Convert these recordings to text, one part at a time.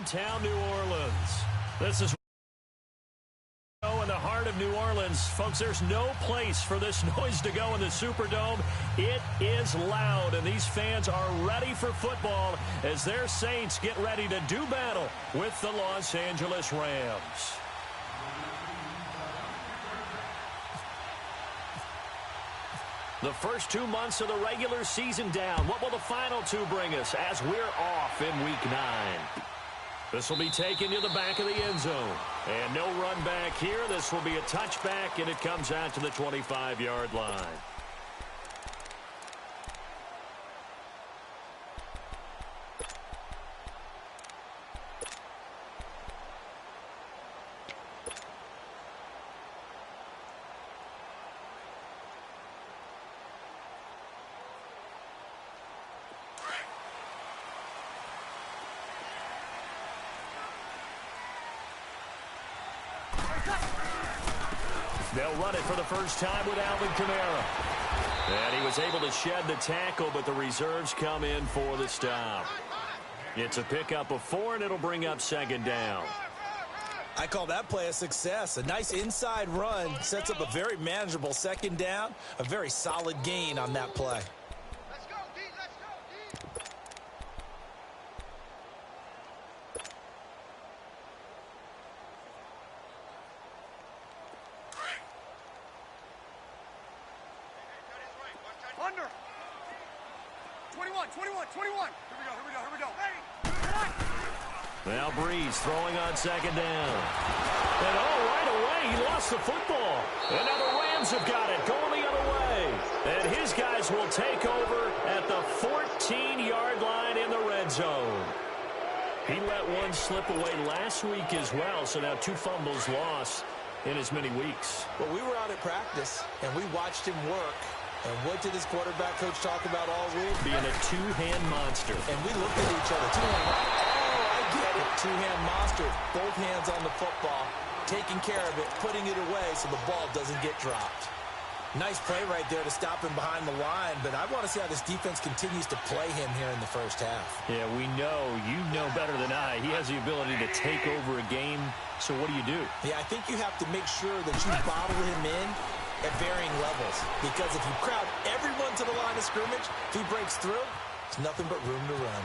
downtown New Orleans. This is in the heart of New Orleans. Folks, there's no place for this noise to go in the Superdome. It is loud, and these fans are ready for football as their Saints get ready to do battle with the Los Angeles Rams. The first 2 months of the regular season down. What will the final two bring us as we're off in Week 9? This will be taken to the back of the end zone. And no run back here. This will be a touchback, and it comes out to the 25-yard line. They'll run it for the first time with Alvin Kamara. And he was able to shed the tackle, but the reserves come in for the stop. It's a pickup of 4, and it'll bring up second down. I call that play a success. A nice inside run sets up a very manageable second down. A very solid gain on that play. Let's go, D. Let's go, D. Under. 21. Here we go. Now Breeze throwing on second down. And right away, he lost the football. And now the Rams have got it, going the other way. And his guys will take over at the 14-yard line in the red zone. He let one slip away last week as well, so now 2 fumbles lost in as many weeks. Well, we were out at practice, and we watched him work. And what did his quarterback coach talk about all week? Being a two-hand monster. And we looked at each other. I get it. Two-hand monster. Both hands on the football. Taking care of it. Putting it away so the ball doesn't get dropped. Nice play right there to stop him behind the line. But I want to see how this defense continues to play him here in the first half. Yeah, we know. You know better than I. He has the ability to take over a game. So what do? Yeah, I think you have to make sure that you bottle him in at varying levels, because if you crowd everyone to the line of scrimmage, if he breaks through, there's nothing but room to run.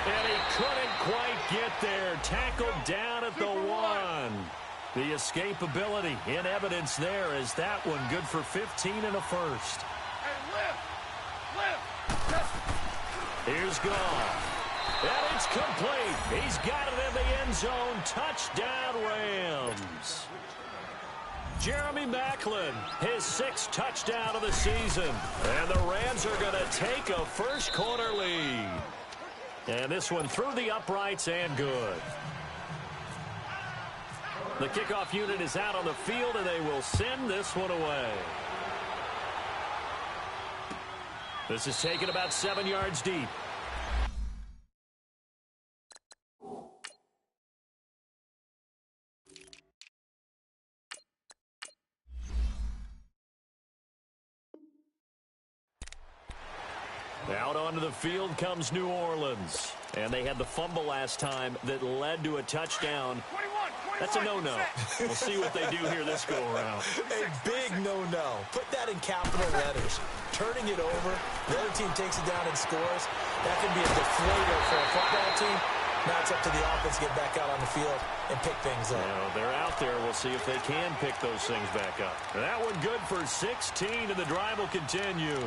And he couldn't quite get there. Tackled down at the 1. The escapability in evidence there is that one good for 15 and a first. Hey, lift. Here's Goff. And it's complete. He's got it in the end zone. Touchdown, Rams. Jeremy Maclin, his 6th touchdown of the season. And the Rams are going to take a first quarter lead. And this one through the uprights and good. The kickoff unit is out on the field, and they will send this one away. This is taken about 7 yards deep. Out onto the field comes New Orleans. And they had the fumble last time that led to a touchdown. 21. That's a no-no. We'll see what they do here this go-around. A big no-no. Put that in capital letters. Turning it over, the other team takes it down and scores. That can be a deflator for a football team. Now it's up to the offense to get back out on the field and pick things up. They're out there. We'll see if they can pick those things back up. That one good for 16, and the drive will continue.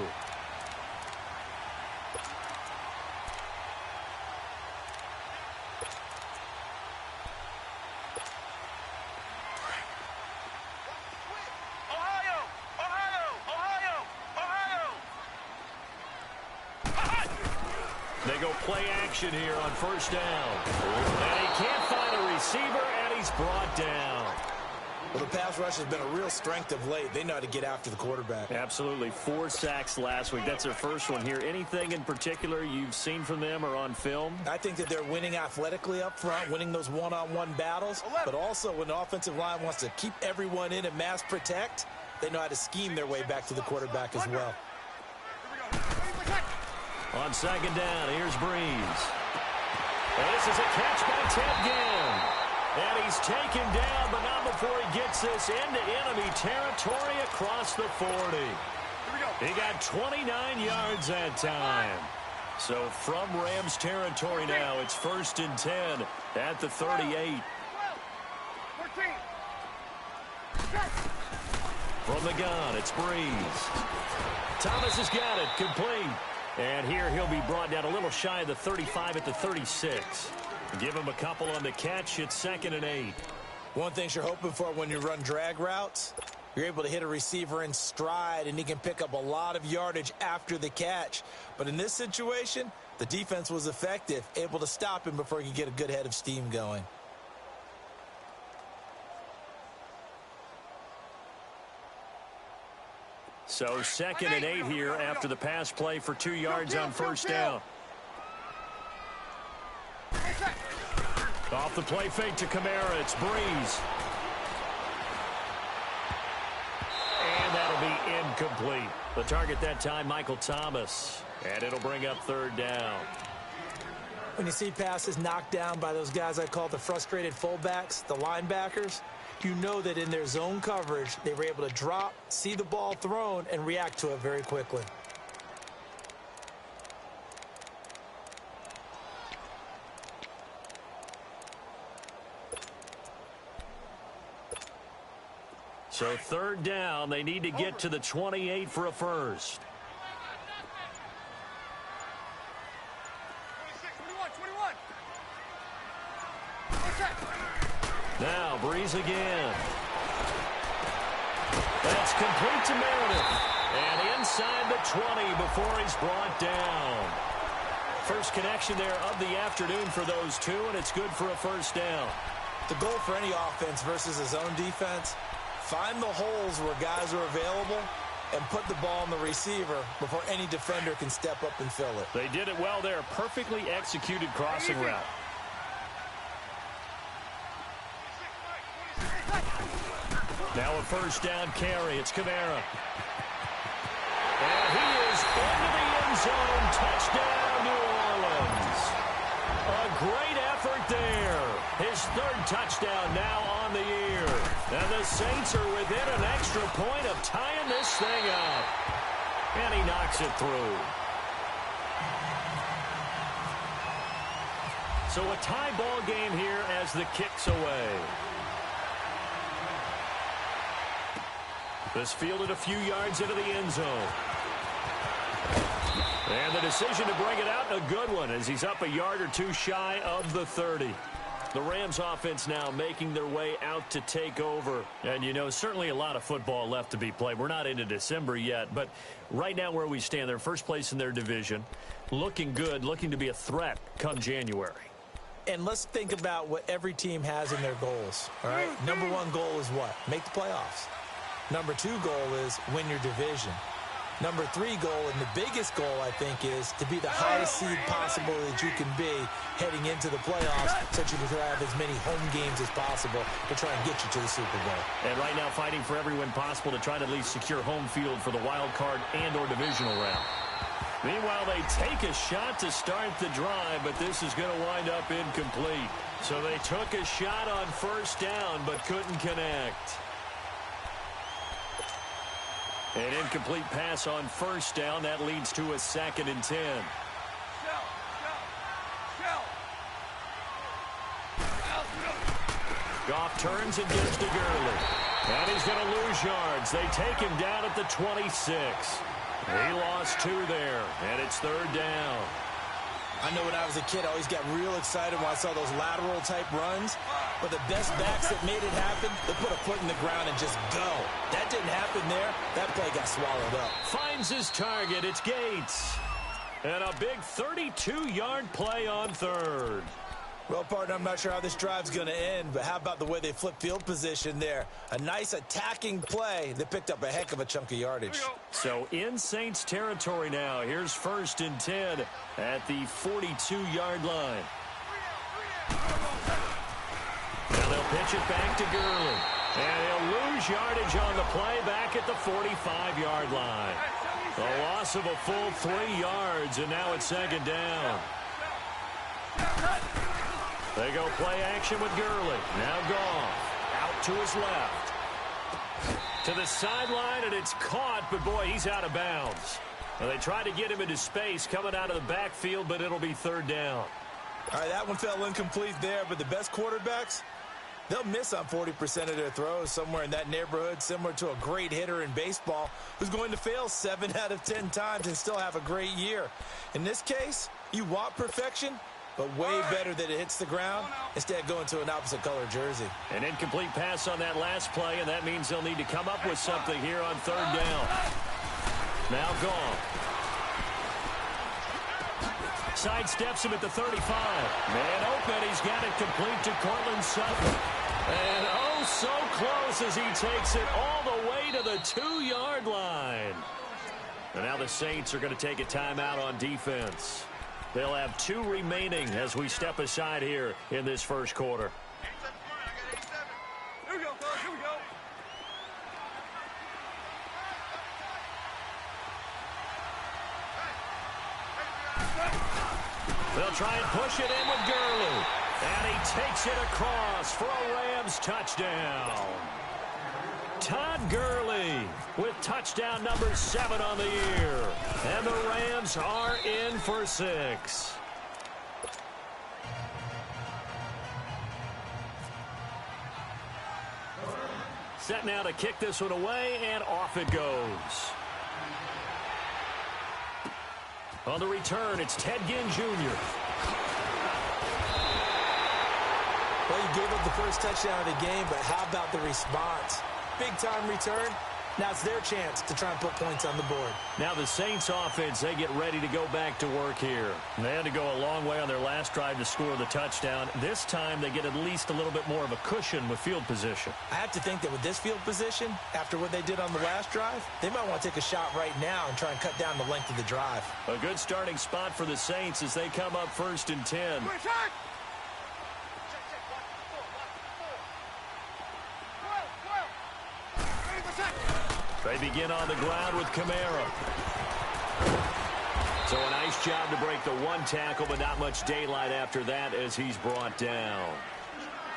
They go play action here on first down. And he can't find a receiver, and he's brought down. Well, the pass rush has been a real strength of late. They know how to get after the quarterback. Absolutely. 4 sacks last week. That's their first one here. Anything in particular you've seen from them or on film? I think that they're winning athletically up front, winning those one-on-one battles. But also when the offensive line wants to keep everyone in and mass protect, they know how to scheme their way back to the quarterback as well. On second down, here's Breeze. This is a catch by Tevgen. And he's taken down, but not before he gets this into enemy territory across the 40. He got 29 yards that time. So from Rams territory now, it's 1st and 10 at the 38. From the gun, it's Breeze. Thomas has got it, complete. And here he'll be brought down a little shy of the 35 at the 36. Give him a couple on the catch. It's 2nd and 8. One thing you're hoping for when you run drag routes, you're able to hit a receiver in stride, and he can pick up a lot of yardage after the catch. But in this situation, the defense was effective, able to stop him before he could get a good head of steam going. So 2nd and 8 here after the pass play for 2 yards on 1st down. Off the play fake to Kamara, it's Breeze. And that'll be incomplete. The target that time, Michael Thomas. And it'll bring up 3rd down. When you see passes knocked down by those guys I call the frustrated fullbacks, the linebackers, you know that in their zone coverage, they were able to drop, see the ball thrown, and react to it very quickly. So 3rd down, they need to get to the 28 for a first. 21. Now Breeze again. That's complete to Meredith. And inside the 20 before he's brought down. First connection there of the afternoon for those two, and it's good for a 1st down. The goal for any offense versus a zone defense, find the holes where guys are available and put the ball on the receiver before any defender can step up and fill it. They did it well there. Perfectly executed crossing route. Now a 1st down carry. It's Kamara. And he is into the end zone. Touchdown, New Orleans. A great effort there. His 3rd touchdown now on the year. And the Saints are within an extra point of tying this thing up. And he knocks it through. So a tie ball game here as the kick's away. This fielded a few yards into the end zone. And the decision to bring it out, a good one, as he's up a yard or two shy of the 30. The Rams offense now making their way out to take over. And, you know, certainly a lot of football left to be played. We're not into December yet, but right now where we stand, they're first place in their division. Looking good, looking to be a threat come January. And let's think about what every team has in their goals, all right? Number 1 goal is what? Make the playoffs. Number 2 goal is win your division. Number 3 goal, and the biggest goal, I think, is to be the highest seed possible that you can be heading into the playoffs, so that you can have as many home games as possible to try and get you to the Super Bowl. And right now fighting for every win possible to try to at least secure home field for the wild card and or divisional round. Meanwhile, they take a shot to start the drive, but this is going to wind up incomplete. So they took a shot on 1st down, but couldn't connect. An incomplete pass on 1st down. That leads to a 2nd and 10. Goff turns and gives to Gurley. And he's going to lose yards. They take him down at the 26. He lost 2 there, and it's 3rd down. I know when I was a kid, I always got real excited when I saw those lateral-type runs. But the best backs that made it happen, they put a foot in the ground and just go. That didn't happen there. That play got swallowed up. Finds his target. It's Gates. And a big 32-yard play on 3rd. Well, partner, I'm not sure how this drive's going to end, but how about the way they flip field position there? A nice attacking play that picked up a heck of a chunk of yardage. So in Saints territory now. Here's 1st and 10 at the 42-yard line. Now they'll pitch it back to Gurley. And he'll lose yardage on the play back at the 45-yard line. A loss of a full 3 yards, and now it's 2nd down. They go play action with Gurley. Now Goff out to his left. To the sideline, and it's caught, but boy, he's out of bounds. Well, they tried to get him into space coming out of the backfield, but it'll be third down. All right, that one fell incomplete there, but the best quarterbacks, they'll miss on 40% of their throws, somewhere in that neighborhood, similar to a great hitter in baseball who's going to fail 7 out of 10 times and still have a great year. In this case, you want perfection, but way better that it hits the ground instead of going to an opposite color jersey. An incomplete pass on that last play, and that means they'll need to come up with something here on third down. Now Goff. Sidesteps him at the 35. Man open. He's got it complete to Cortland Sutton. And oh, so close as he takes it all the way to the 2-yard line. And now the Saints are going to take a timeout on defense. They'll have 2 remaining as we step aside here in this first quarter. Here we go, fellas. Here we go. They'll try and push it in with Gurley. And he takes it across for a Rams touchdown. Todd Gurley with touchdown number 7 on the year. And the Rams are in for 6. Set now to kick this one away, and off it goes. On the return, it's Ted Ginn Jr. Well, you gave up the first touchdown of the game, but how about the response? Big-time return. Now it's their chance to try and put points on the board. Now the Saints offense, they get ready to go back to work here. They had to go a long way on their last drive to score the touchdown. This time they get at least a little bit more of a cushion with field position. I have to think that with this field position, after what they did on the last drive, they might want to take a shot right now and try and cut down the length of the drive. A good starting spot for the Saints as they come up 1st and 10. They begin on the ground with Kamara. So a nice job to break the 1 tackle, but not much daylight after that as he's brought down.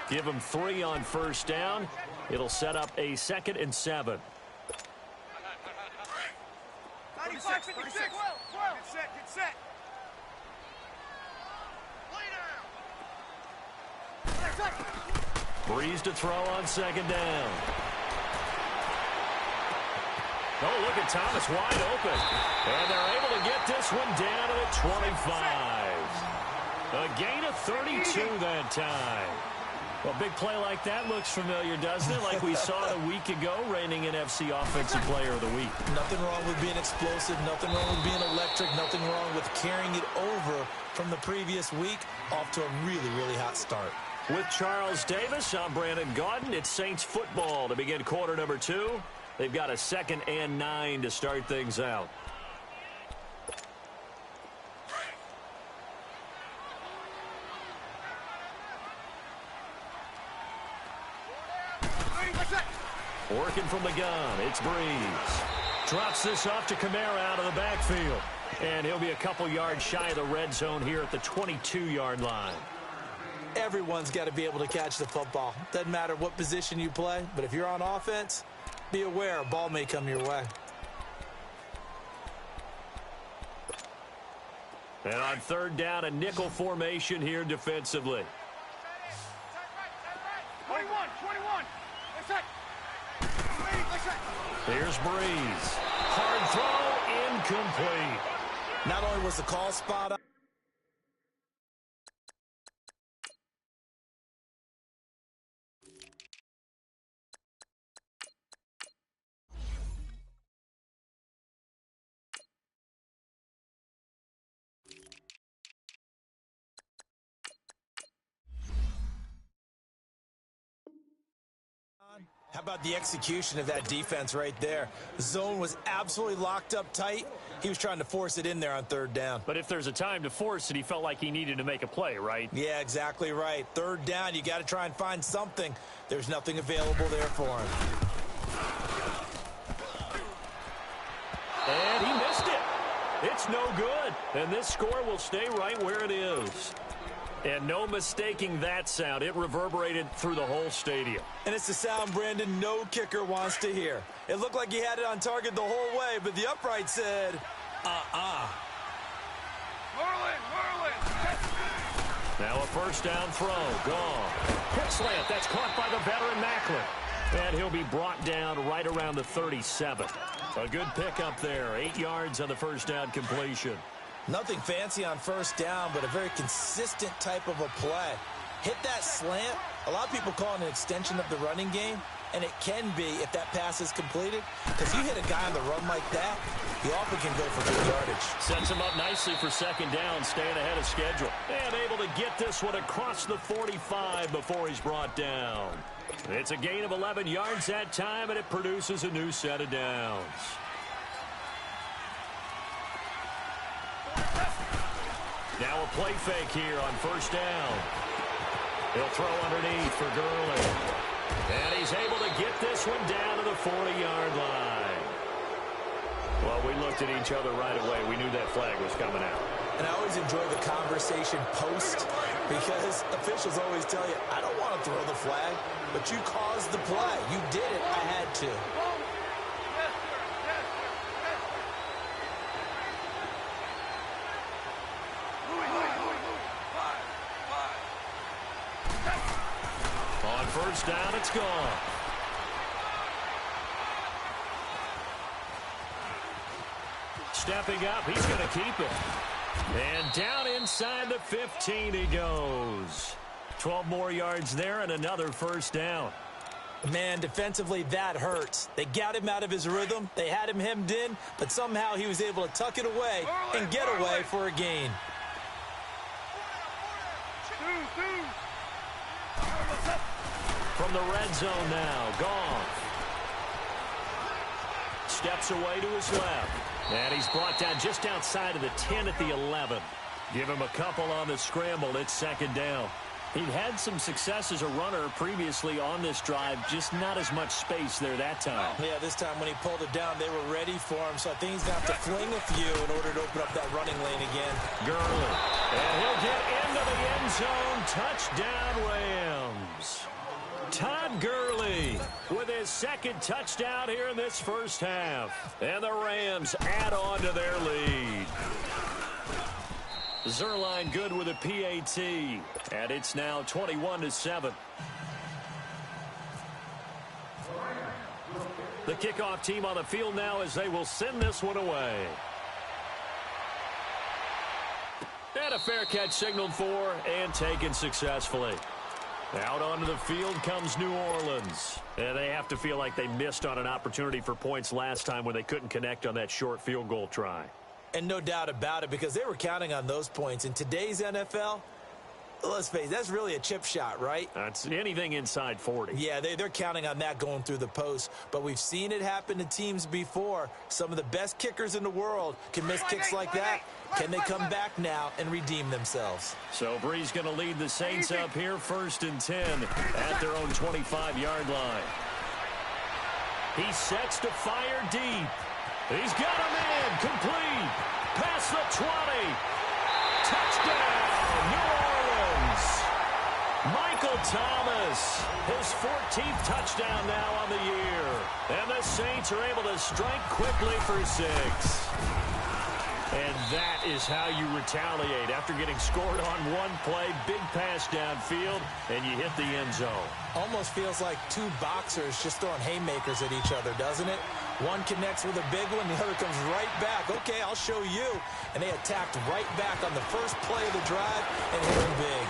Give him 3 on first down. It'll set up a 2nd and 7. 95, 56. Get set, get set. Lay down. Breeze to throw on 2nd down. Oh, look at Thomas wide open. And they're able to get this one down to the 25. A gain of 32 that time. Well, a big play like that looks familiar, doesn't it? Like we saw it a week ago, reigning NFC Offensive Player of the Week. Nothing wrong with being explosive. Nothing wrong with being electric. Nothing wrong with carrying it over from the previous week off to a really, really hot start. With Charles Davis, I'm Brandon Gaudin. It's Saints football to begin quarter number 2. They've got a 2nd and 9 to start things out. Working from the gun, it's Breeze. Drops this off to Kamara out of the backfield. And he'll be a couple yards shy of the red zone here at the 22-yard line. Everyone's got to be able to catch the football. Doesn't matter what position you play, but if you're on offense, be aware a ball may come your way. And on 3rd down, a nickel formation here defensively. 21. Here's Breeze. Hard throw, incomplete. Not only was the call spot on, how about the execution of that defense right there? The zone was absolutely locked up tight. He was trying to force it in there on 3rd down. But if there's a time to force it, he felt like he needed to make a play, right? Yeah, exactly right. 3rd down, you got to try and find something. There's nothing available there for him. And he missed it. It's no good. And this score will stay right where it is. And no mistaking that sound. It reverberated through the whole stadium. And it's the sound, Brandon, no kicker wants to hear. It looked like he had it on target the whole way, but the upright said, Now a first down throw. Gone. Quick slant. That's caught by the veteran Macklin. And he'll be brought down right around the 37. A good pickup there. 8 yards on the first down completion. Nothing fancy on first down, but a very consistent type of a play. Hit that slant. A lot of people call it an extension of the running game, and it can be if that pass is completed. Because you hit a guy on the run like that, he often can go for good yardage. Sets him up nicely for second down, staying ahead of schedule. And able to get this one across the 45 before he's brought down. It's a gain of 11 yards that time, and it produces a new set of downs. Now a play fake here on first down. He'll throw underneath for Gurley. And he's able to get this one down to the 40-yard line. Well, we looked at each other right away. We knew that flag was coming out. And I always enjoy the conversation post because officials always tell you, I don't want to throw the flag, but you caused the play. You did it. I had to. On first down, it's gone. Stepping up, he's going to keep it. And down inside the 15 he goes. 12 more yards there and another first down. Man, defensively, that hurts. They got him out of his rhythm. They had him hemmed in, but somehow he was able to tuck it away and get away for a gain. From the red zone now, gone. Steps away to his left. And he's brought down just outside of the 10 at the 11. Give him a couple on the scramble. It's second down. He'd had some success as a runner previously on this drive, just not as much space there that time. Yeah, this time when he pulled it down, they were ready for him, so I think he's going to have to fling a few in order to open up that running lane again. Gurley. And he'll get into the end zone. Touchdown, Rams. Todd Gurley with his second touchdown here in this first half. And the Rams add on to their lead. Zuerlein good with a PAT. And it's now 21-7. The kickoff team on the field now as they will send this one away. And a fair catch signaled for and taken successfully. Out onto the field comes New Orleans. And they have to feel like they missed on an opportunity for points last time when they couldn't connect on that short field goal try. And no doubt about it, because they were counting on those points. In today's NFL, let's face it, that's really a chip shot, right? That's anything inside 40. Yeah, they're counting on that going through the post. But we've seen it happen to teams before. Some of the best kickers in the world can miss kicks like that. Can they come back now and redeem themselves? So Brees going to lead the Saints up here 1st and 10 at their own 25-yard line. He sets to fire deep. He's got a man complete. Past the 20. Touchdown, New Orleans. Michael Thomas, his 14th touchdown now on the year. And the Saints are able to strike quickly for 6. And that is how you retaliate. After getting scored on one play, big pass downfield, and you hit the end zone. Almost feels like two boxers just throwing haymakers at each other, doesn't it? One connects with a big one, the other comes right back. Okay, I'll show you. And they attacked right back on the first play of the drive and hit him big.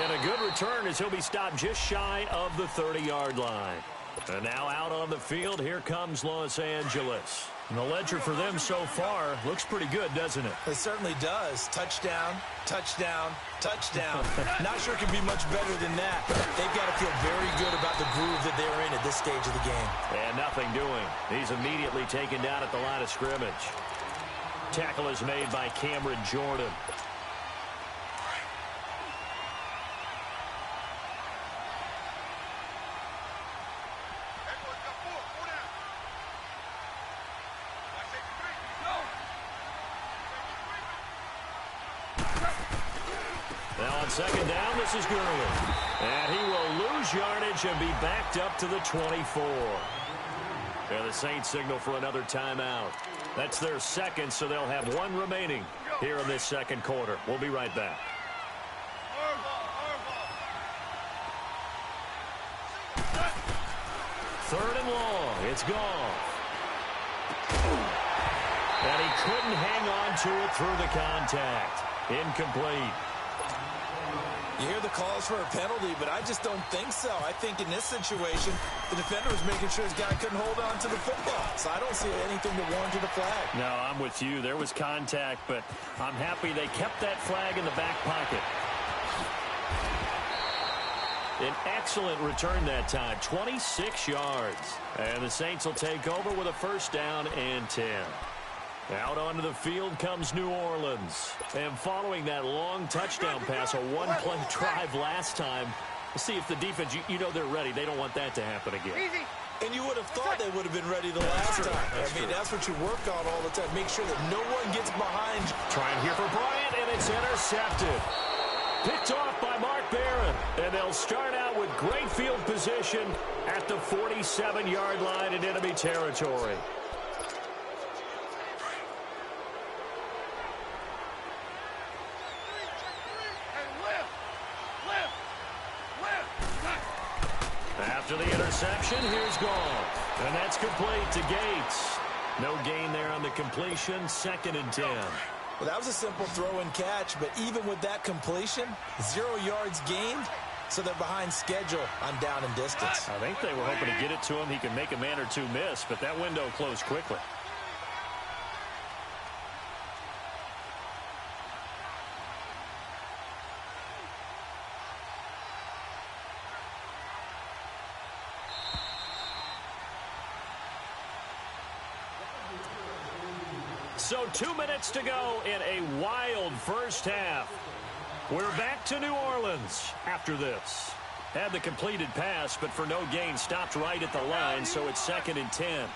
And a good return as he'll be stopped just shy of the 30-yard line. And now out on the field, here comes Los Angeles. And the ledger for them so far looks pretty good, doesn't it? It certainly does. Touchdown, touchdown, touchdown. Not sure it can be much better than that. They've got to feel very good about the groove that they're in at this stage of the game. And nothing doing. He's immediately taken down at the line of scrimmage. Tackle is made by Cameron Jordan. second down, this is Gurley. And he will lose yardage and be backed up to the 24. And the Saints signal for another timeout. That's their second, so they'll have one remaining here in this second quarter. We'll be right back. Third and long. It's gone. And he couldn't hang on to it through the contact. Incomplete. You hear the calls for a penalty, but I just don't think so. I think in this situation, the defender was making sure his guy couldn't hold on to the football. So I don't see anything that warranted a flag. No, I'm with you. There was contact, but I'm happy they kept that flag in the back pocket. An excellent return that time, 26 yards. And the Saints will take over with a first down and 10. Out onto the field comes New Orleans. And following that long touchdown pass, a one-play drive last time, let's see if the defense, you know they're ready. They don't want that to happen again. And you would have thought they would have been ready the last time. That's what you work on all the time. Make sure that no one gets behind you. Trying here for Bryant, and it's intercepted. Picked off by Mark Barron. And they'll start out with great field position at the 47-yard line in enemy territory. After the interception, here's Goff. And that's complete to Gates. No gain there on the completion. Second and 10. Well, that was a simple throw and catch, but even with that completion, 0 yards gained, so they're behind schedule on down and distance. I think they were hoping to get it to him. He could make a man or two miss, but that window closed quickly. So 2 minutes to go in a wild first half. We're back to New Orleans after this. Had the completed pass, but for no gain, stopped right at the line, so it's second and 10.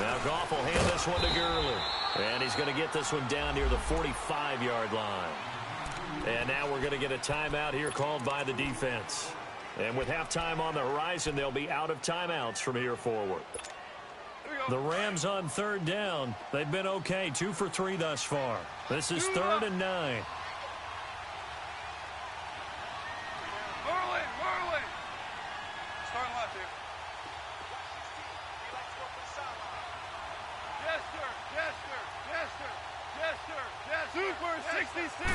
Now Goff will hand this one to Gurley. And he's going to get this one down near the 45-yard line. And now we're going to get a timeout here called by the defense. And with halftime on the horizon, they'll be out of timeouts from here forward. The Rams on third down. They've been okay, 2 for 3 thus far. This is 3rd and 9. Merlin. Starting left here. Yes, sir. Super 66.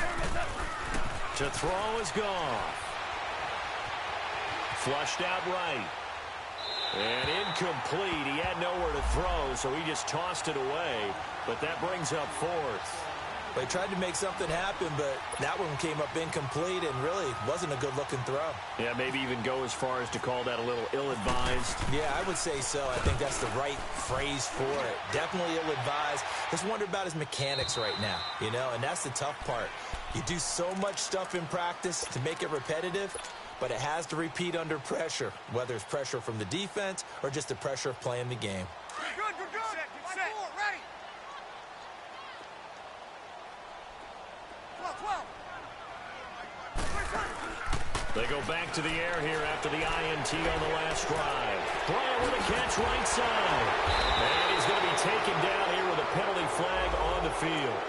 To throw is Goff. Flushed out right. And incomplete. He had nowhere to throw, so he just tossed it away. But that brings up 4th. They tried to make something happen, but that one came up incomplete and really wasn't a good-looking throw. Yeah, maybe even go as far as to call that a little ill-advised. Yeah, I would say so. I think that's the right phrase for it. Definitely ill-advised. Just wonder about his mechanics right now, and that's the tough part. You do so much stuff in practice to make it repetitive, but it has to repeat under pressure, whether it's pressure from the defense or just the pressure of playing the game. Good. Get set. Ready. 12. They go back to the air here after the INT on the last drive. Bryant with a catch right side. And he's going to be taken down here with a penalty flag on the field.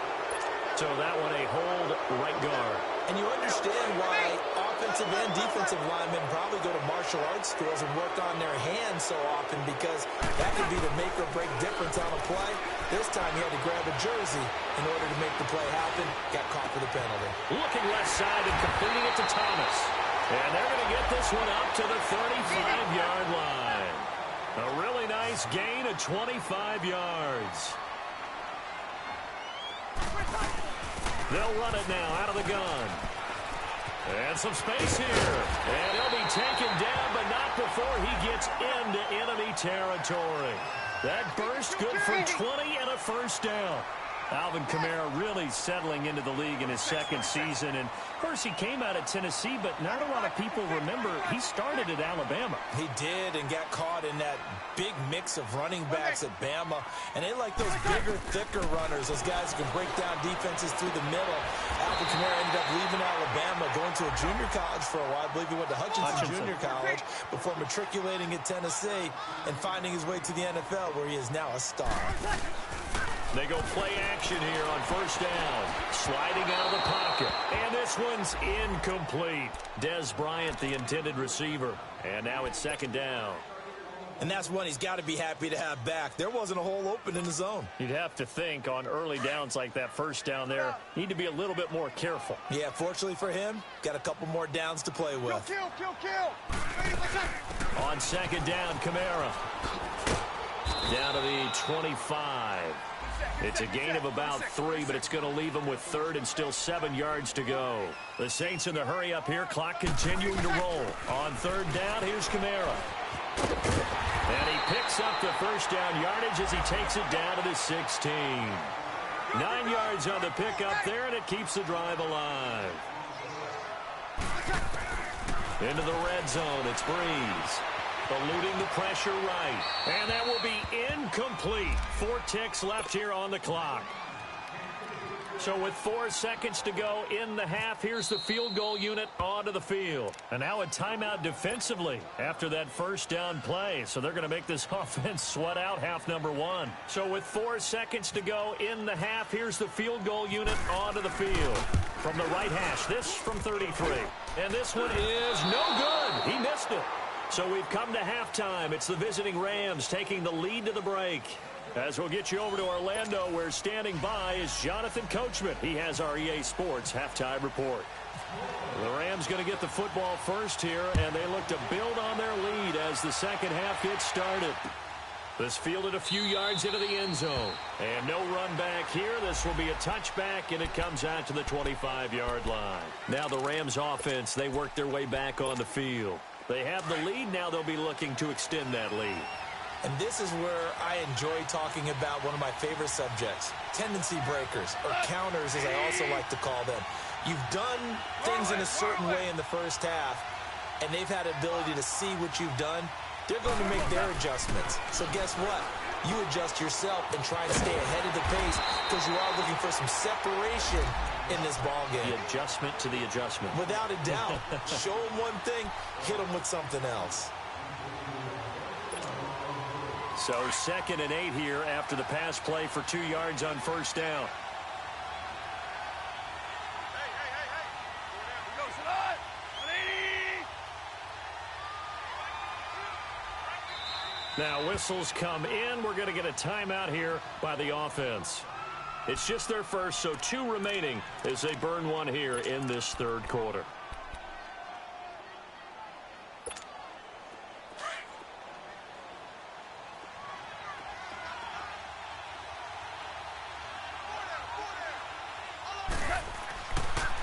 So that one a hold right guard. And you understand why offensive and defensive linemen probably go to martial arts schools and work on their hands so often, because that could be the make or break difference on a play. This time he had to grab a jersey in order to make the play happen. Got caught for the penalty. Looking left side and completing it to Thomas. And they're going to get this one up to the 35-yard line. A really nice gain of 25 yards. They'll run it now out of the gun. And some space here. And he'll be taken down, but not before he gets into enemy territory. That burst good for 20 and a first down. Alvin Kamara really settling into the league in his second season. And, of course, he came out of Tennessee, but not a lot of people remember he started at Alabama. He did and got caught in that big mix of running backs at Bama. And they like those bigger, thicker runners, those guys who can break down defenses through the middle. Alvin Kamara ended up leaving Alabama, going to a junior college for a while. I believe he went to Hutchinson Junior College before matriculating at Tennessee and finding his way to the NFL, where he is now a star. They go play action here on first down. Sliding out of the pocket. And this one's incomplete. Dez Bryant, the intended receiver. And now it's second down. And that's one he's got to be happy to have back. There wasn't a hole open in the zone. You'd have to think on early downs like that first down there, need to be a little bit more careful. Yeah, fortunately for him, got a couple more downs to play with. Kill. On second down, Kamara. Down to the 25. It's a gain of about 3, but it's going to leave them with third and still 7 yards to go. The Saints in the hurry up here. Clock continuing to roll. On third down, here's Kamara. And he picks up the first down yardage as he takes it down to the 16. 9 yards on the pickup there, and it keeps the drive alive. Into the red zone, it's Breeze. Eluding the pressure right. And that will be incomplete. 4 ticks left here on the clock. So with 4 seconds to go in the half, here's the field goal unit onto the field. And now a timeout defensively after that first down play. So they're going to make this offense sweat out half number 1. So with 4 seconds to go in the half, here's the field goal unit onto the field. From the right hash, this from 33. And this one is no good. He missed it. So we've come to halftime. It's the visiting Rams taking the lead to the break. As we'll get you over to Orlando, where standing by is Jonathan Coachman. He has our EA Sports halftime report. The Rams going to get the football first here, and they look to build on their lead as the second half gets started. This fielded a few yards into the end zone. And no run back here. This will be a touchback, and it comes out to the 25-yard line. Now the Rams offense, they work their way back on the field. They have the lead. Now they'll be looking to extend that lead. And this is where I enjoy talking about one of my favorite subjects, tendency breakers, or counters as I also like to call them. You've done things in a certain way in the first half, and they've had ability to see what you've done. They're going to make their adjustments. So guess what? You adjust yourself and try and stay ahead of the pace because you are looking for some separation in this ball game. The adjustment to the adjustment. Without a doubt. Show them one thing, hit them with something else. So 2nd and 8 here after the pass play for 2 yards on first down. Now whistles come in. We're going to get a timeout here by the offense. It's just their first, so 2 remaining as they burn one here in this third quarter.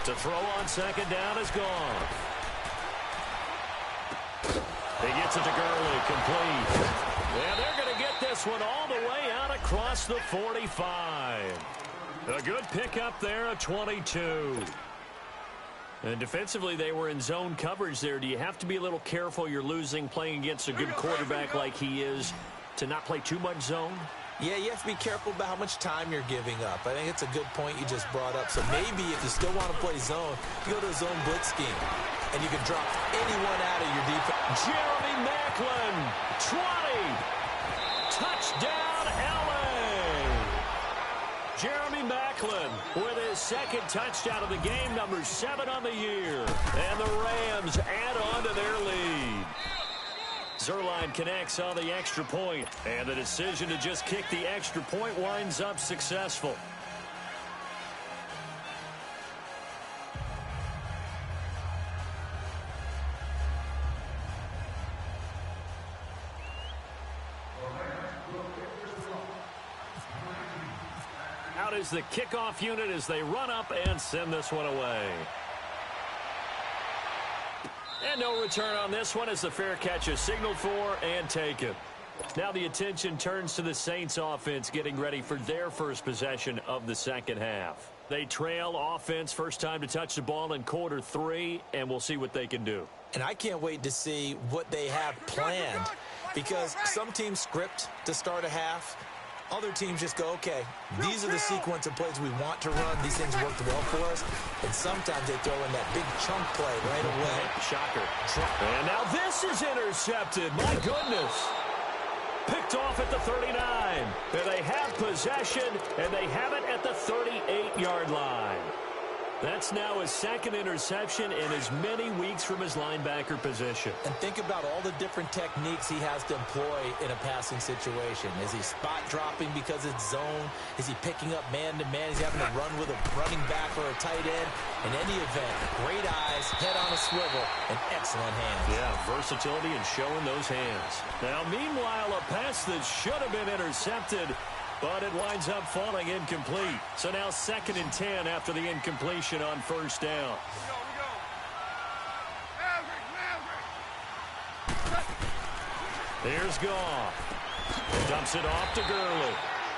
To throw on second down is gone. He gets it to Gurley, complete. And they're going to get this one all the way out across the 45. A good pickup there, a 22. And defensively, they were in zone coverage there. Do you have to be a little careful? You're losing playing against a good quarterback like he is to not play too much zone? Yeah, you have to be careful about how much time you're giving up. I think it's a good point you just brought up. So maybe if you still want to play zone, you go to a zone blitz scheme, and you can drop anyone out of your defense. Jeremy Maclin, 20. Touchdown, L.A. Jeremy Maclin with his second touchdown of the game, number 7 on the year. And the Rams add on to their lead. Zuerlein connects on the extra point, and the decision to just kick the extra point winds up successful. Out is the kickoff unit as they run up and send this one away. And no return on this one as the fair catch is signaled for and taken. Now the attention turns to the Saints offense getting ready for their first possession of the second half. They trail offense first time to touch the ball in quarter 3, and we'll see what they can do. And I can't wait to see what they have planned, because some teams script to start a half. Other teams just go, okay, these are the sequence of plays we want to run. These things worked well for us. And sometimes they throw in that big chunk play right away. Shocker. And now this is intercepted. My goodness. Picked off at the 39. And they have possession, and they have it at the 38-yard line. That's now his second interception in as many weeks from his linebacker position. And think about all the different techniques he has to employ in a passing situation. Is he spot dropping because it's zone? Is he picking up man-to-man? Is he having to run with a running back or a tight end? In any event, great eyes, head on a swivel, and excellent hands. Yeah, versatility and showing those hands. Now, meanwhile, a pass that should have been intercepted, but it winds up falling incomplete. So now 2nd and 10 after the incompletion on first down. Here's Goff. Dumps it off to Gurley.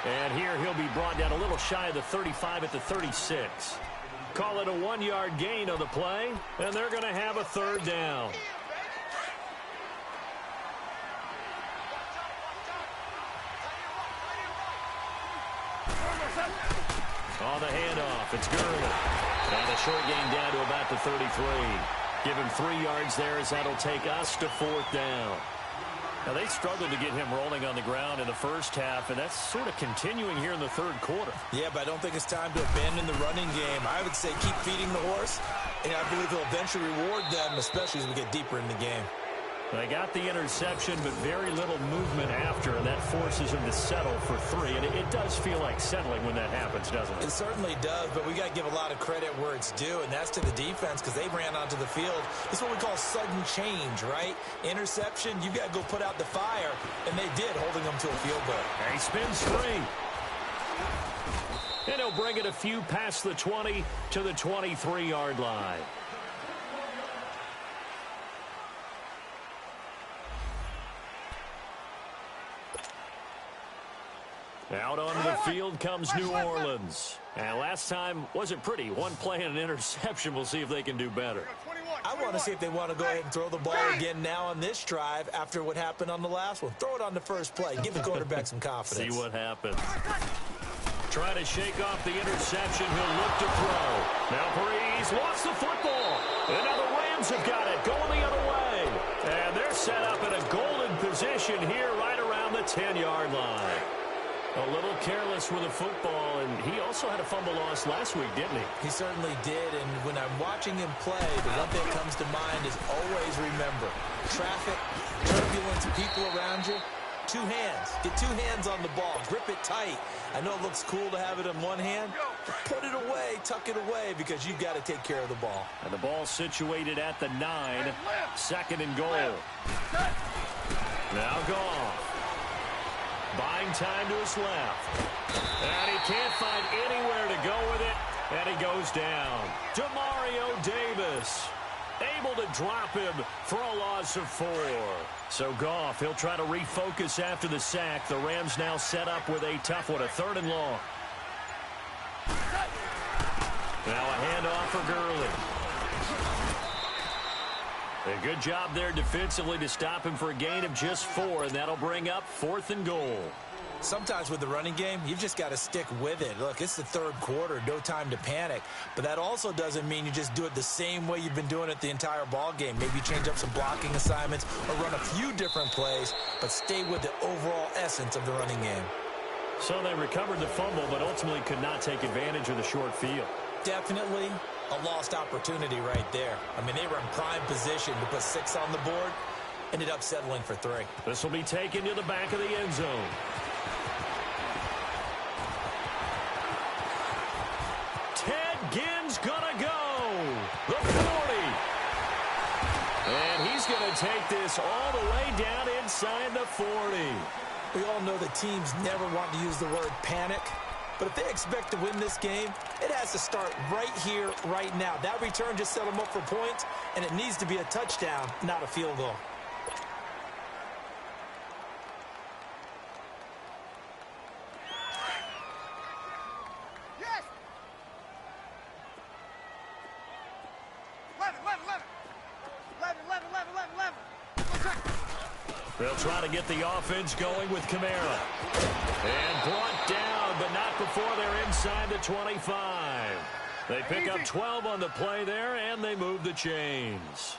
And here he'll be brought down a little shy of the 35 at the 36. Call it a 1-yard gain on the play, and they're going to have a 3rd down. On the handoff, it's Gurley. And a short gain down to about the 33. Give him 3 yards there as that'll take us to 4th down. Now, they struggled to get him rolling on the ground in the first half, and that's sort of continuing here in the 3rd quarter. Yeah, but I don't think it's time to abandon the running game. I would say keep feeding the horse, and I believe he'll eventually reward them, especially as we get deeper in the game. They got the interception, but very little movement after, and that forces him to settle for 3. And it does feel like settling when that happens, doesn't it? It certainly does, but we got to give a lot of credit where it's due, and that's to the defense because they ran onto the field. This is what we call sudden change, right? Interception, you got to go put out the fire, and they did, holding them to a field goal. And he spins free. And he'll bring it a few past the 20 to the 23-yard line. Out onto the field comes New Orleans. And last time wasn't pretty. One play and an interception. We'll see if they can do better. I want to see if they want to go ahead and throw the ball again now on this drive after what happened on the last one. Throw it on the first play. Give the quarterback some confidence. See what happens. Trying to shake off the interception. He'll look to throw. Now Breeze lost the football. And now the Rams have got it going the other way. And they're set up in a golden position here right around the 10-yard line. A little careless with the football, and he also had a fumble loss last week, didn't he? He certainly did, and when I'm watching him play, the one thing that comes to mind is always remember, traffic, turbulence, people around you, 2 hands. Get 2 hands on the ball. Grip it tight. I know it looks cool to have it in one hand, but put it away, tuck it away, because you've got to take care of the ball. And the ball situated at the 9, 2nd and goal. Now Goff. Buying time to his left. And he can't find anywhere to go with it. And he goes down. Demario Davis able to drop him for a loss of 4. So Goff, he'll try to refocus after the sack. The Rams now set up with a tough one, a 3rd and long. Now a handoff for Gurley. A good job there defensively to stop him for a gain of just 4, and that'll bring up 4th and goal. Sometimes with the running game, you've just got to stick with it. Look, it's the 3rd quarter, no time to panic. But that also doesn't mean you just do it the same way you've been doing it the entire ball game. Maybe change up some blocking assignments or run a few different plays, but stay with the overall essence of the running game. So they recovered the fumble, but ultimately could not take advantage of the short field. Definitely a lost opportunity right there. I mean, they were in prime position to put 6 on the board, ended up settling for 3. This will be taken to the back of the end zone. Ted Ginn's gonna go. The 40. And he's gonna take this all the way down inside the 40. We all know the teams never want to use the word panic. But if they expect to win this game, it has to start right here, right now. That return just set them up for points, and it needs to be a touchdown, not a field goal. They'll try to get the offense going with Kamara. And brought down, but not before they're inside the 25. They pick up 12 on the play there, and they move the chains.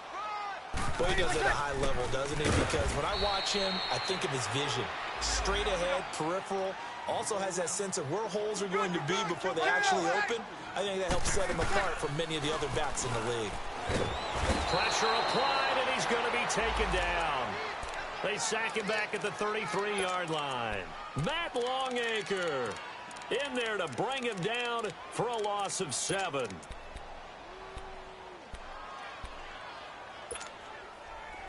Well, he does it at a high level, doesn't he? Because when I watch him, I think of his vision. Straight ahead, peripheral. Also has that sense of where holes are going to be before they actually open. I think that helps set him apart from many of the other backs in the league. Pressure applied, and he's going to be taken down. They sack him back at the 33-yard line. Matt Longacre in there to bring him down for a loss of 7.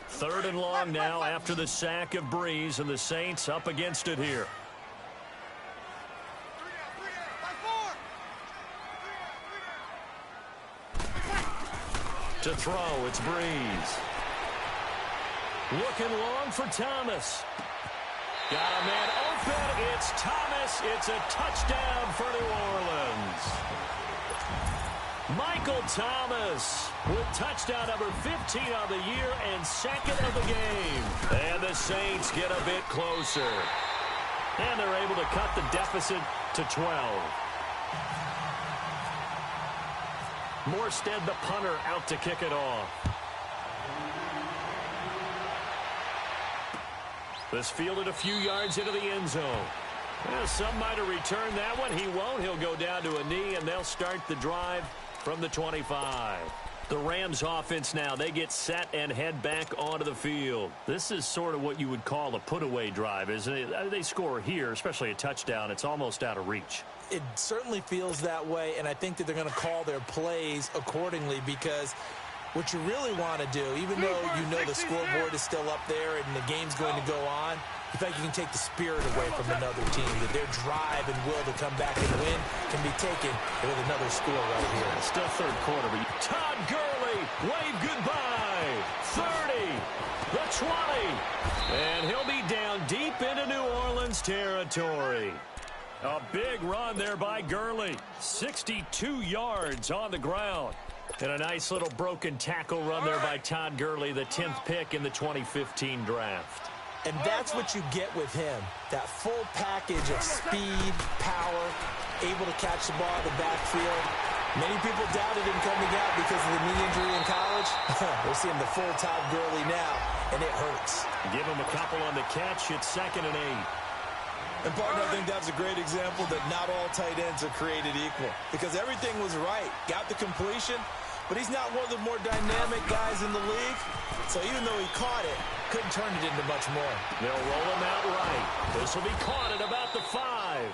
Third and long now after the sack of Breeze, and the Saints up against it here. To throw, it's Breeze. Looking long for Thomas. Got a man open. It's Thomas. It's a touchdown for New Orleans. Michael Thomas with touchdown number 15 of the year and second of the game. And the Saints get a bit closer. And they're able to cut the deficit to 12. Morstead, the punter, out to kick it off. This fielded a few yards into the end zone. Well, some might have returned that one. He won't. He'll go down to a knee, and they'll start the drive from the 25. The Rams offense now, they get set and head back onto the field. This is sort of what you would call a put-away drive, isn't it? They score here, especially a touchdown. It's almost out of reach. It certainly feels that way, and I think that they're going to call their plays accordingly because what you really want to do, even though you know the scoreboard is still up there and the game's going to go on, you think you can take the spirit away from another team, that their drive and will to come back and win can be taken with another score right here. Still third quarter, but Todd Gurley, wave goodbye. 30, the 20, and he'll be down deep into New Orleans territory. A big run there by Gurley. 62 yards on the ground. And a nice little broken tackle run there by Todd Gurley, the 10th pick in the 2015 draft. And that's what you get with him, that full package of speed, power, able to catch the ball in the backfield. Many people doubted him coming out because of the knee injury in college. We're seeing the full Todd Gurley now, and it hurts. Give him a couple on the catch. It's 2nd and 8. And, partner, I think that's a great example that not all tight ends are created equal because everything was right. Got the completion, but he's not one of the more dynamic guys in the league. So even though he caught it, couldn't turn it into much more. They'll roll him out right. This will be caught at about the 5.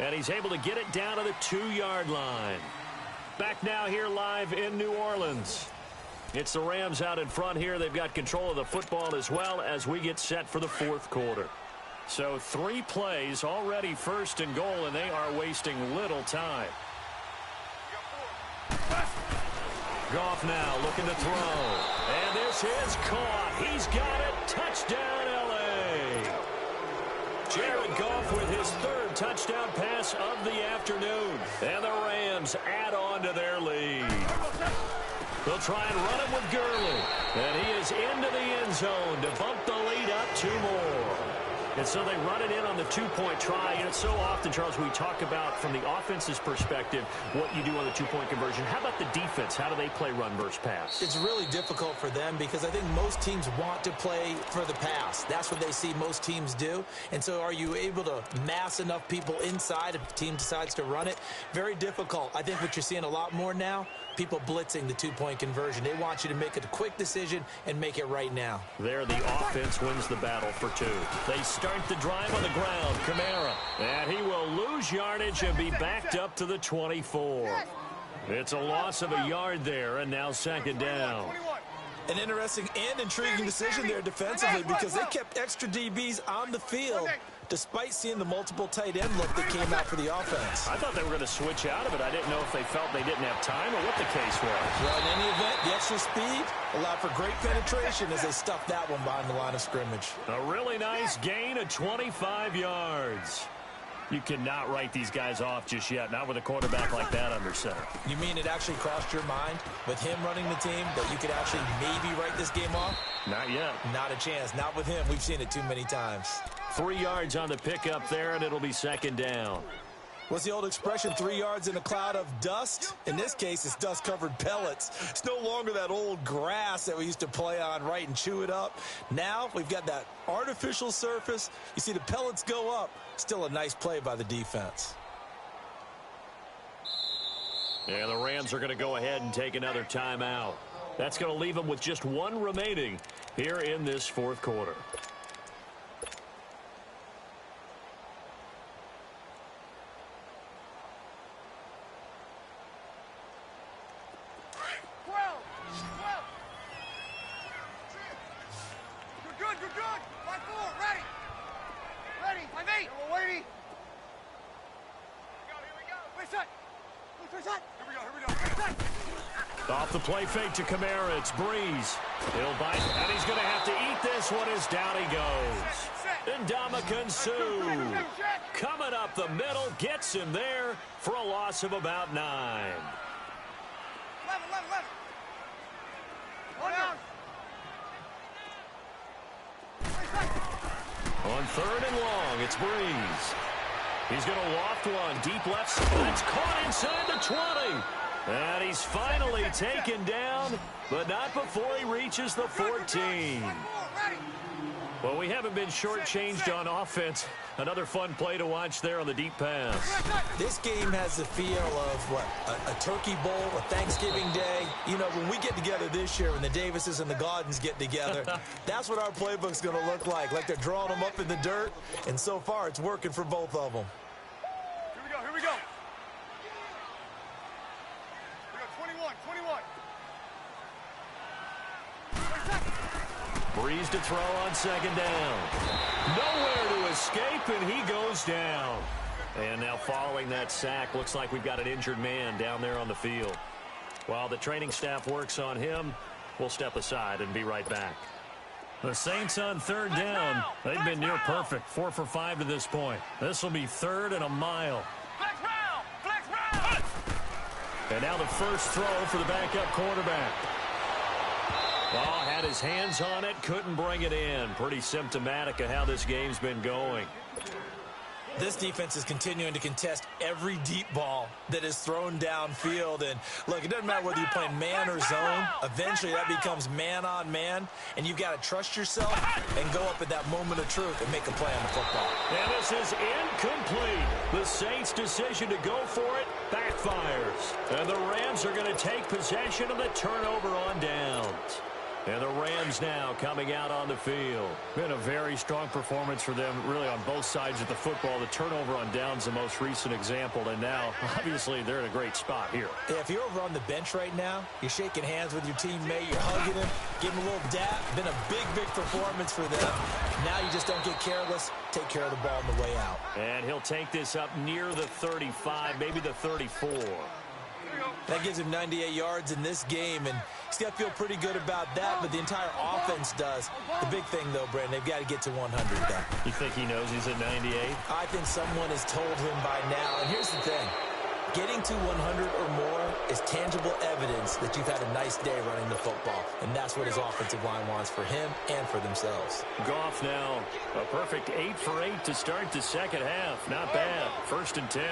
And he's able to get it down to the 2-yard line. Back now here live in New Orleans. It's the Rams out in front here. They've got control of the football as well as we get set for the 4th quarter. So 3 plays already 1st and goal, and they are wasting little time. Goff now looking to throw. And this is caught. He's got it. Touchdown, L.A. Jared Goff with his 3rd touchdown pass of the afternoon. And the Rams add on to their lead. They'll try and run it with Gurley. And he is into the end zone to bump the lead up 2 more. And so they run it in on the 2-point try. And it's so often, Charles, we talk about from the offense's perspective what you do on the 2-point conversion. How about the defense? How do they play run versus pass? It's really difficult for them because I think most teams want to play for the pass. That's what they see most teams do. And so are you able to mass enough people inside if the team decides to run it? Very difficult. I think what you're seeing a lot more now, people blitzing the 2-point conversion. They want you to make a quick decision and make it right now. There, the offense wins the battle for 2. They start the drive on the ground. Kamara. And he will lose yardage and be backed up to the 24. It's a loss of a yard there, and now 2nd down. An interesting and intriguing decision there defensively because they kept extra DBs on the field despite seeing the multiple tight end look that came out for the offense. I thought they were going to switch out of it. I didn't know if they felt they didn't have time or what the case was. Well, in any event, the extra speed allowed for great penetration as they stuffed that one behind the line of scrimmage. A really nice gain of 25 yards. You cannot write these guys off just yet, not with a quarterback like that under center. You mean it actually crossed your mind with him running the team that you could actually maybe write this game off? Not yet. Not a chance. Not with him. We've seen it too many times. 3 yards on the pickup there, and it'll be second down. What's the old expression, 3 yards in a cloud of dust? In this case, it's dust-covered pellets. It's no longer that old grass that we used to play on, right, and chew it up. Now we've got that artificial surface. You see the pellets go up. Still a nice play by the defense. And the Rams are going to go ahead and take another timeout. That's going to leave them with just one remaining here in this fourth quarter. Off the play fake to Kamara, it's Breeze. He'll bite, and he's going to have to eat this one as down he goes. And Ndamukong Suh coming up the middle, gets him there for a loss of about 9. 11. On 3rd and long, it's Breeze. He's going to loft one, deep left, that's caught inside the 20. And he's finally taken down, but not before he reaches the 14. Well, we haven't been shortchanged on offense. Another fun play to watch there on the deep pass. This game has the feel of, what, a turkey bowl, a Thanksgiving day. You know, when we get together this year, when the Davises and the Gaudens get together, that's what our playbook's going to look like they're drawing them up in the dirt, and so far it's working for both of them. Here we go. 21. Breeze to throw on 2nd down. Nowhere to escape, and he goes down. And now following that sack, looks like we've got an injured man down there on the field. While the training staff works on him, we'll step aside and be right back. The Saints on 3rd down. They've been near perfect, 4 for 5 to this point. This will be 3rd and a mile. And now the first throw for the backup quarterback. Oh, had his hands on it, couldn't bring it in. Pretty symptomatic of how this game's been going. This defense is continuing to contest every deep ball that is thrown downfield. And, look, it doesn't matter whether you're playing man or zone. Eventually, that becomes man-on-man, and you've got to trust yourself and go up at that moment of truth and make a play on the football. And this is incomplete. The Saints' decision to go for it backfires. And the Rams are going to take possession of the turnover on downs. And the Rams now coming out on the field. Been a very strong performance for them, really, on both sides of the football. The turnover on downs, the most recent example. And now, obviously, they're in a great spot here. Yeah, if you're over on the bench right now, you're shaking hands with your teammate, you're hugging him, giving him a little dap. Been a big performance for them. Now you just don't get careless. Take care of the ball on the way out. And he'll take this up near the 35, maybe the 34. That gives him 98 yards in this game, and he's got to feel pretty good about that, but the entire offense does. The big thing, though, Brandon, they've got to get to 100 there. You think he knows he's at 98? I think someone has told him by now. And here's the thing. Getting to 100 or more is tangible evidence that you've had a nice day running the football, and that's what his offensive line wants for him and for themselves. Goff now a perfect 8 for 8 to start the second half. Not bad. 1st and 10.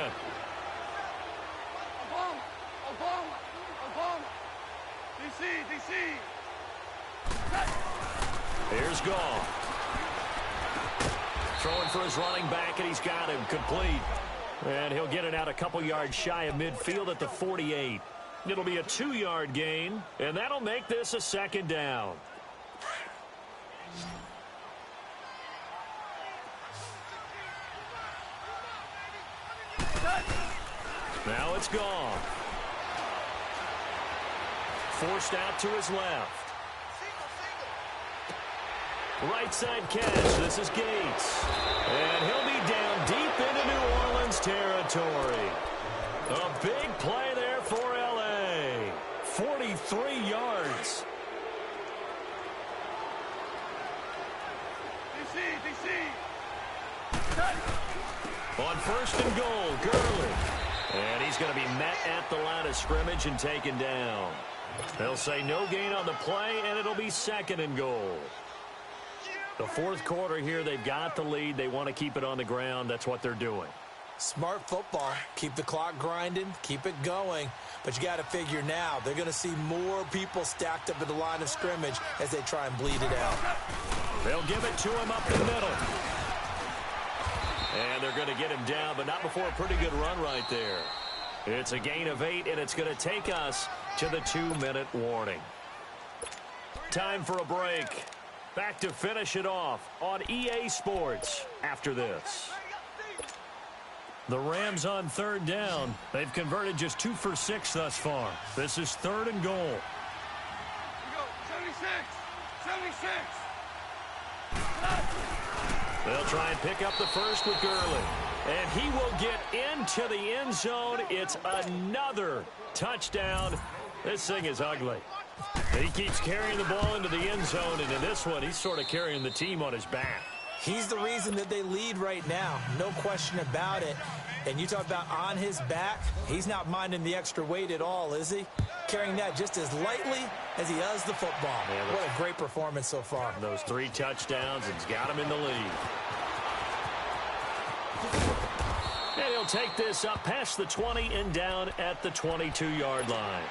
DC. Here's Goff. Throwing for his running back, and he's got him complete. And he'll get it out a couple yards shy of midfield at the 48. It'll be a 2-yard gain, and that'll make this a 2nd down. Now it's Goff. Forced out to his left. Right side catch. This is Gates. And he'll be down deep into New Orleans territory. A big play there for L.A. 43 yards. DC. On first and goal, Gurley. And he's going to be met at the line of scrimmage and taken down. They'll say no gain on the play, and it'll be second and goal. The fourth quarter here, they've got the lead. They want to keep it on the ground. That's what they're doing. Smart football. Keep the clock grinding. Keep it going. But you got to figure now, they're going to see more people stacked up at the line of scrimmage as they try and bleed it out. They'll give it to him up the middle. And they're going to get him down, but not before a pretty good run right there. It's a gain of 8, and it's going to take us to the 2-minute warning. Time for a break. Back to finish it off on EA Sports after this. The Rams on third down. They've converted just 2 for 6 thus far. This is third and goal. Here we go. 76. 76. They'll try and pick up the first with Gurley. And he will get into the end zone. It's another touchdown. This thing is ugly. He keeps carrying the ball into the end zone, and in this one, he's sort of carrying the team on his back. He's the reason that they lead right now. No question about it. And you talk about on his back, he's not minding the extra weight at all, is he? Carrying that just as lightly as he does the football. Yeah, what a great performance so far. Those 3 touchdowns, it's got him in the lead. And he'll take this up past the 20 and down at the 22-yard line.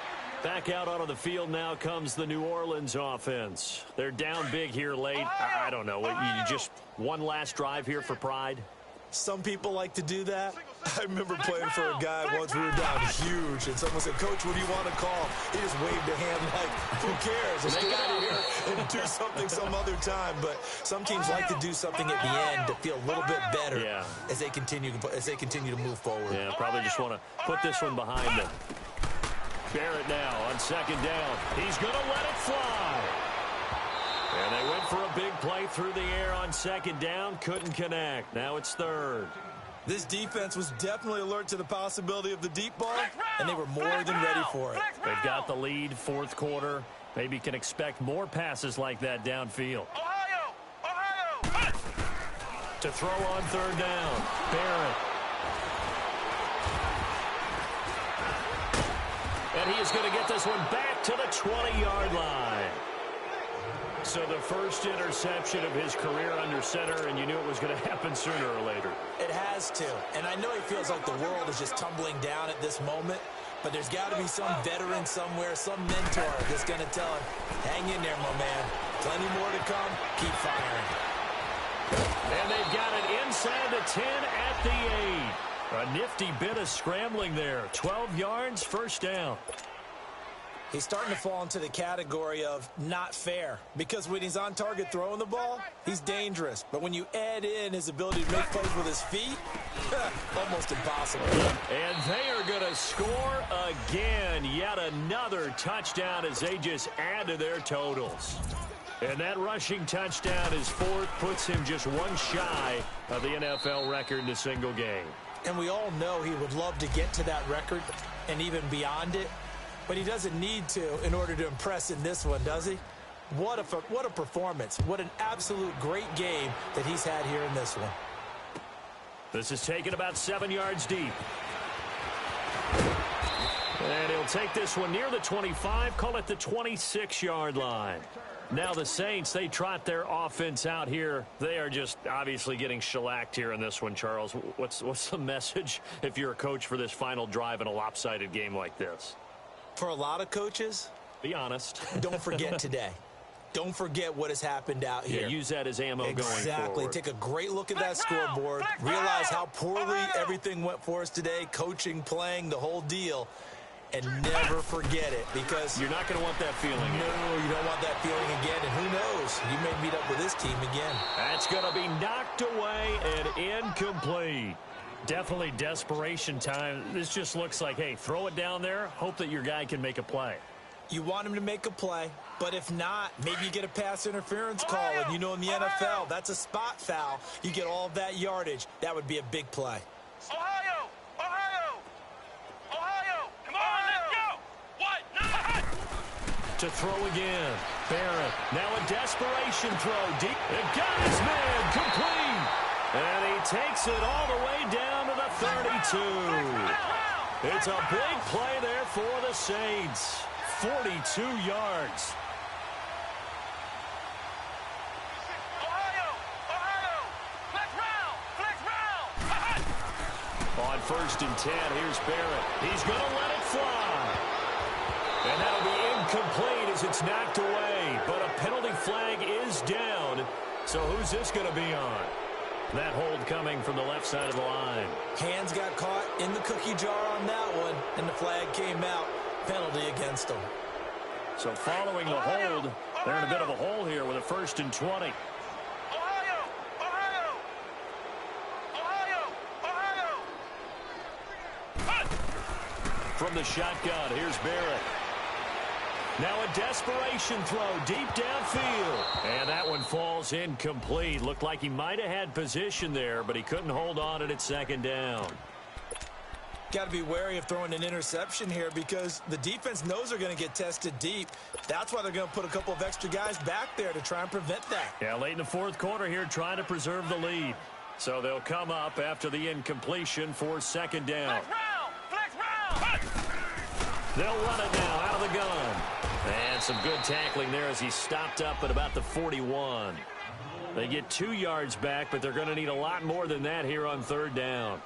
Back out onto the field now comes the New Orleans offense. They're down big here late. I don't know. You just one last drive here for pride? Some people like to do that. I remember playing for a guy once. We were down huge, and someone said, "Coach, what do you want to call?" He just waved a hand like, who cares? Let's get out of here and do something some other time. But some teams like to do something at the end to feel a little bit better as they continue to move forward. Yeah, probably just want to put this one behind them. Barrett now on second down. He's going to let it fly. And they went for a big play through the air on second down. Couldn't connect. Now it's third. This defense was definitely alert to the possibility of the deep ball, and they were more than ready for it. They've got the lead, fourth quarter. Maybe can expect more passes like that downfield. Ohio! To throw on third down. Barrett. And he is going to get this one back to the 20-yard line. So the first interception of his career under center, and you knew it was going to happen sooner or later. It has to. And I know he feels like the world is just tumbling down at this moment, but there's got to be some veteran somewhere, some mentor that's going to tell him, hang in there, my man. Plenty more to come. Keep firing. And they've got it inside the 10 at the 8. A nifty bit of scrambling there. 12 yards, first down. He's starting to fall into the category of not fair, because when he's on target throwing the ball, he's dangerous. But when you add in his ability to make plays with his feet, almost impossible. And they are going to score again. Yet another touchdown as they just add to their totals. And that rushing touchdown is fourth, puts him just one shy of the NFL record in a single game. And we all know he would love to get to that record and even beyond it. But he doesn't need to in order to impress in this one, does he? What a performance. What an absolute great game that he's had here in this one. This is taken about 7 yards deep. And he'll take this one near the 25, call it the 26-yard line. Now the Saints, they trot their offense out here. They are just obviously getting shellacked here in this one, Charles. What's the message if you're a coach for this final drive in a lopsided game like this? For a lot of coaches, be honest. Don't forget today. Don't forget what has happened out here. Yeah, use that as ammo going forward. Exactly. Take a great look at that scoreboard. Realize how poorly everything went for us today. Coaching, playing, the whole deal. And never forget it, because you're not going to want that feeling. No, you don't want that feeling again. And who knows? You may meet up with this team again. That's going to be knocked away and incomplete. Definitely desperation time. This just looks like, hey, throw it down there, hope that your guy can make a play. You want him to make a play, but if not, maybe you get a pass interference call, and you know in the NFL, that's a spot foul. You get all of that yardage. That would be a big play. Ohio! Come on, let's go! What? Not! To throw again. Barrett. Now a desperation throw. Deep. And got his man. Complete. And he takes it all the way down to the 32. It's a big play there for the Saints. 42 yards. On 1st and 10, here's Barrett. He's going to let it fly. And that'll be incomplete as it's knocked away. But a penalty flag is down. So who's this going to be on? That hold coming from the left side of the line. Hands got caught in the cookie jar on that one, and the flag came out. Penalty against them. So following the hold, they're in a bit of a hole here with a 1st and 20. From the shotgun, here's Barrett. Now a desperation throw deep downfield. And that one falls incomplete. Looked like he might have had position there, but he couldn't hold on at 2nd down. Got to be wary of throwing an interception here because the defense knows they're going to get tested deep. That's why they're going to put a couple of extra guys back there to try and prevent that. Yeah, late in the 4th quarter here, trying to preserve the lead. So they'll come up after the incompletion for 2nd down. They'll run it now out of the gun. And some good tackling there as he stopped up at about the 41. They get 2 yards back, but they're going to need a lot more than that here on 3rd down.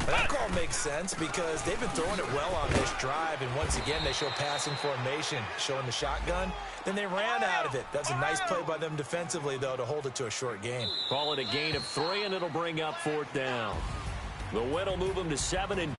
That call makes sense because they've been throwing it well on this drive, and once again they show passing formation, showing the shotgun. Then they ran out of it. That's a nice play by them defensively, though, to hold it to a short gain. Call it a gain of 3, and it'll bring up 4th down. The win will move them to 7-2.